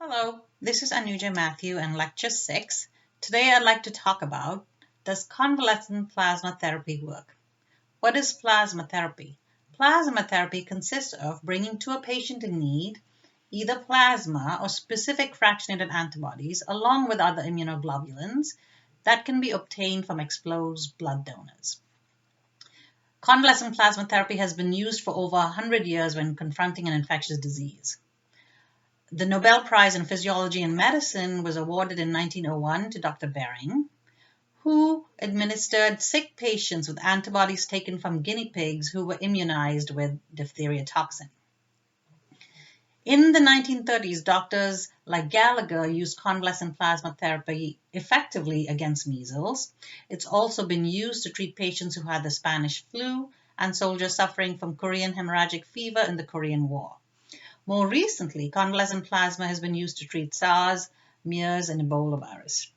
Hello, this is Anuja Matthew and Lecture 6. Today I'd like to talk about, does convalescent plasma therapy work? What is plasma therapy? Plasma therapy consists of bringing to a patient in need either plasma or specific fractionated antibodies along with other immunoglobulins that can be obtained from exposed blood donors. Convalescent plasma therapy has been used for over 100 years when confronting an infectious disease. The Nobel Prize in Physiology and Medicine was awarded in 1901 to Dr. Behring, who administered sick patients with antibodies taken from guinea pigs who were immunized with diphtheria toxin. In the 1930s, doctors like Gallagher used convalescent plasma therapy effectively against measles. It's also been used to treat patients who had the Spanish flu and soldiers suffering from Korean hemorrhagic fever in the Korean War. More recently, convalescent plasma has been used to treat SARS, MERS, and Ebola virus.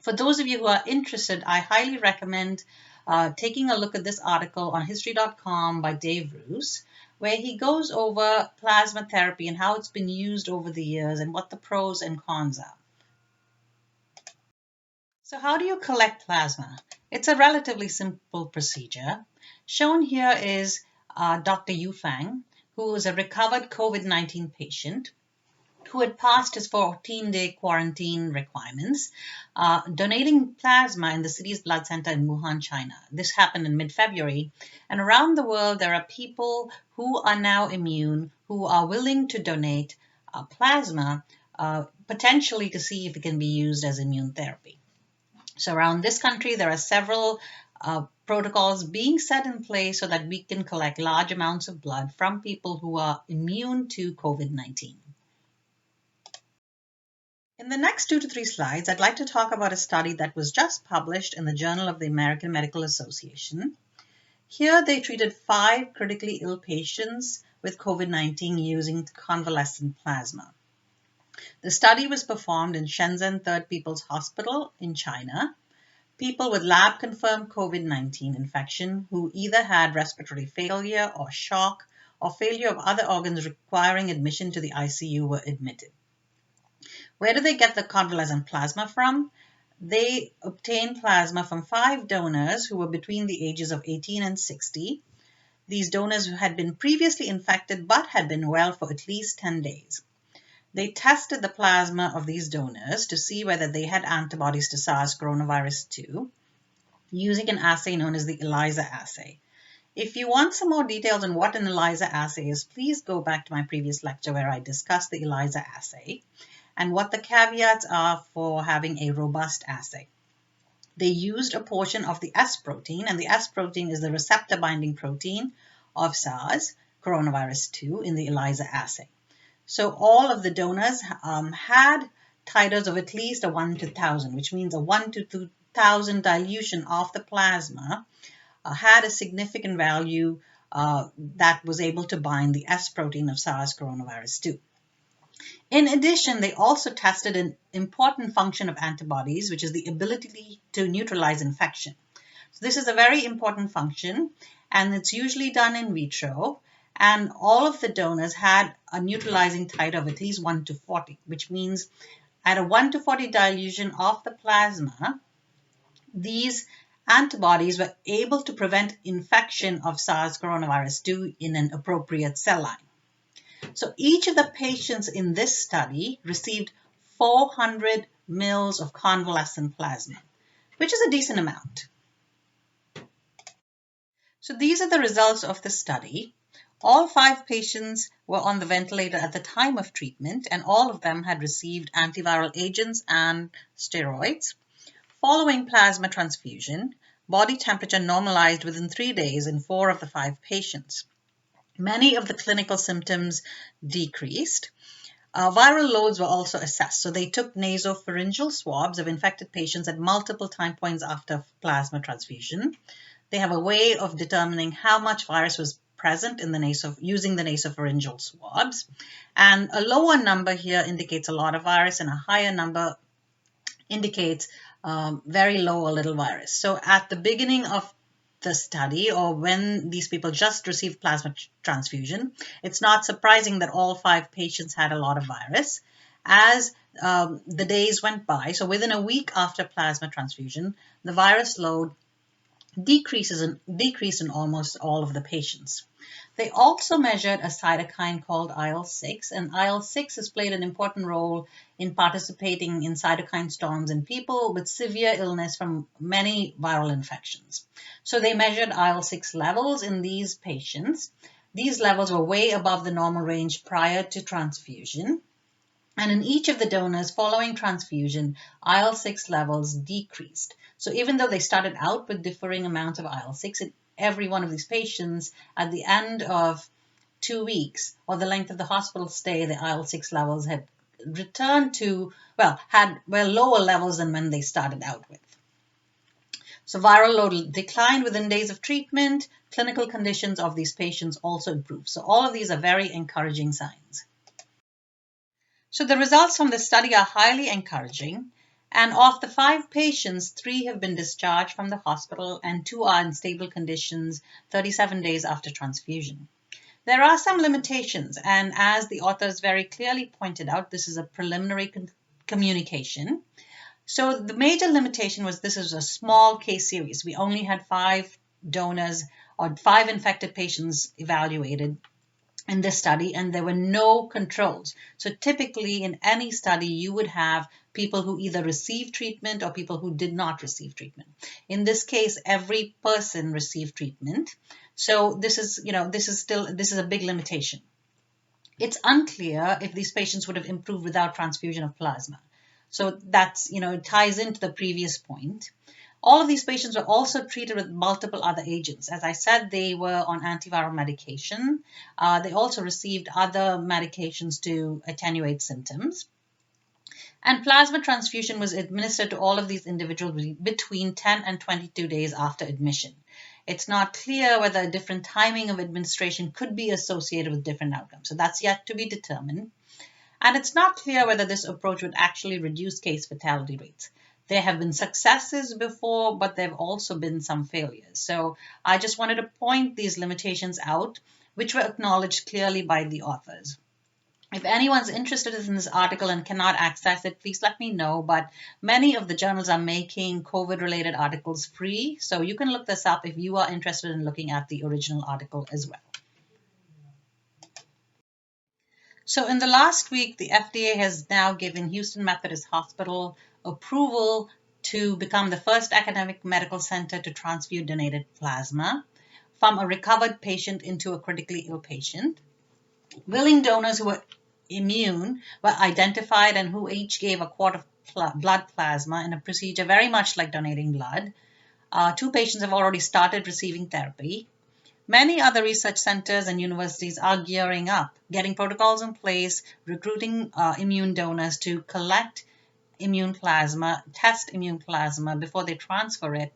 For those of you who are interested, I highly recommend taking a look at this article on history.com by Dave Roos, where he goes over plasma therapy and how it's been used over the years and what the pros and cons are. So how do you collect plasma? It's a relatively simple procedure. Shown here is Dr. Yu Fang, who is a recovered COVID-19 patient who had passed his 14-day quarantine requirements, donating plasma in the city's blood center in Wuhan, China. This happened in mid-February, and around the world there are people who are now immune, who are willing to donate plasma, potentially to see if it can be used as immune therapy. So around this country, there are several protocols being set in place so that we can collect large amounts of blood from people who are immune to COVID-19. In the next 2 to 3 slides, I'd like to talk about a study that was just published in the Journal of the American Medical Association. Here they treated 5 critically ill patients with COVID-19 using convalescent plasma. The study was performed in Shenzhen Third People's Hospital in China. People with lab-confirmed COVID-19 infection who either had respiratory failure or shock or failure of other organs requiring admission to the ICU were admitted. Where do they get the convalescent plasma from? They obtained plasma from 5 donors who were between the ages of 18 and 60. These donors had been previously infected but had been well for at least 10 days. They tested the plasma of these donors to see whether they had antibodies to SARS coronavirus 2 using an assay known as the ELISA assay. If you want some more details on what an ELISA assay is, please go back to my previous lecture where I discussed the ELISA assay and what the caveats are for having a robust assay. They used a portion of the S protein, and the S protein is the receptor binding protein of SARS coronavirus 2 in the ELISA assay. So all of the donors had titers of at least a 1 to 1,000, which means a 1 to 2,000 dilution of the plasma had a significant value that was able to bind the S protein of SARS coronavirus 2. In addition, they also tested an important function of antibodies, which is the ability to neutralize infection. So this is a very important function, and it's usually done in vitro. And all of the donors had a neutralizing titer of at least 1 to 40, which means at a 1 to 40 dilution of the plasma, these antibodies were able to prevent infection of SARS coronavirus 2 in an appropriate cell line. So each of the patients in this study received 400 mils of convalescent plasma, which is a decent amount. So these are the results of the study. All 5 patients were on the ventilator at the time of treatment, and all of them had received antiviral agents and steroids. Following plasma transfusion, body temperature normalized within 3 days in 4 of the 5 patients. Many of the clinical symptoms decreased. Viral loads were also assessed. So they took nasopharyngeal swabs of infected patients at multiple time points after plasma transfusion. They have a way of determining how much virus was present in the using the nasopharyngeal swabs. And a lower number here indicates a lot of virus, and a higher number indicates very low or little virus. So at the beginning of the study, or when these people just received plasma transfusion, it's not surprising that all 5 patients had a lot of virus. as the days went by, so within a week after plasma transfusion, the virus load decreased in almost all of the patients. They also measured a cytokine called IL-6, and IL-6 has played an important role in participating in cytokine storms in people with severe illness from many viral infections. So they measured IL-6 levels in these patients. These levels were way above the normal range prior to transfusion. And in each of the donors following transfusion, IL-6 levels decreased. So even though they started out with differing amounts of IL-6, in every one of these patients, at the end of 2 weeks or the length of the hospital stay, the IL-6 levels had returned to, had lower levels than when they started out with. So viral load declined within days of treatment. Clinical conditions of these patients also improved. So all of these are very encouraging signs. So the results from the study are highly encouraging, and of the 5 patients, 3 have been discharged from the hospital and 2 are in stable conditions 37 days after transfusion. There are some limitations, and as the authors very clearly pointed out, this is a preliminary communication. So the major limitation was this is a small case series. We only had 5 donors or 5 infected patients evaluated in this study, and there were no controls. So typically in any study, you would have people who either received treatment or people who did not receive treatment. In this case, every person received treatment. So this is a big limitation. It's unclear if these patients would have improved without transfusion of plasma. So that's, it ties into the previous point. All of these patients were also treated with multiple other agents. As I said, they were on antiviral medication. They also received other medications to attenuate symptoms. And plasma transfusion was administered to all of these individuals between 10 and 22 days after admission. It's not clear whether a different timing of administration could be associated with different outcomes. So that's yet to be determined. And it's not clear whether this approach would actually reduce case fatality rates. There have been successes before, but there have also been some failures. So I just wanted to point these limitations out, which were acknowledged clearly by the authors. If anyone's interested in this article and cannot access it, please let me know. But many of the journals are making COVID-related articles free, so you can look this up if you are interested in looking at the original article as well. So in the last week, the FDA has now given Houston Methodist Hospital approval to become the first academic medical center to transfuse donated plasma from a recovered patient into a critically ill patient. Willing donors who were immune were identified and who each gave a quart of blood plasma in a procedure very much like donating blood. 2 patients have already started receiving therapy. Many other research centers and universities are gearing up, getting protocols in place, recruiting immune donors to collect immune plasma, test immune plasma before they transfer it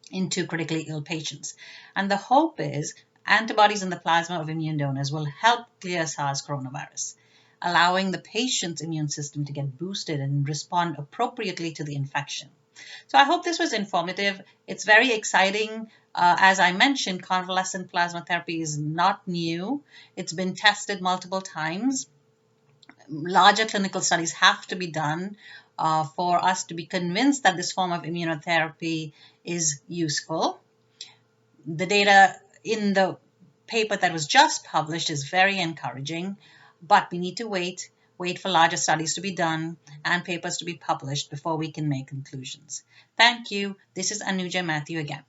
into critically ill patients. And the hope is antibodies in the plasma of immune donors will help clear SARS coronavirus, allowing the patient's immune system to get boosted and respond appropriately to the infection. So I hope this was informative. It's very exciting. As I mentioned, convalescent plasma therapy is not new. It's been tested multiple times. Larger clinical studies have to be done for us to be convinced that this form of immunotherapy is useful. The data in the paper that was just published is very encouraging, but we need to wait for larger studies to be done and papers to be published before we can make conclusions. Thank you. This is Anuja Matthew again.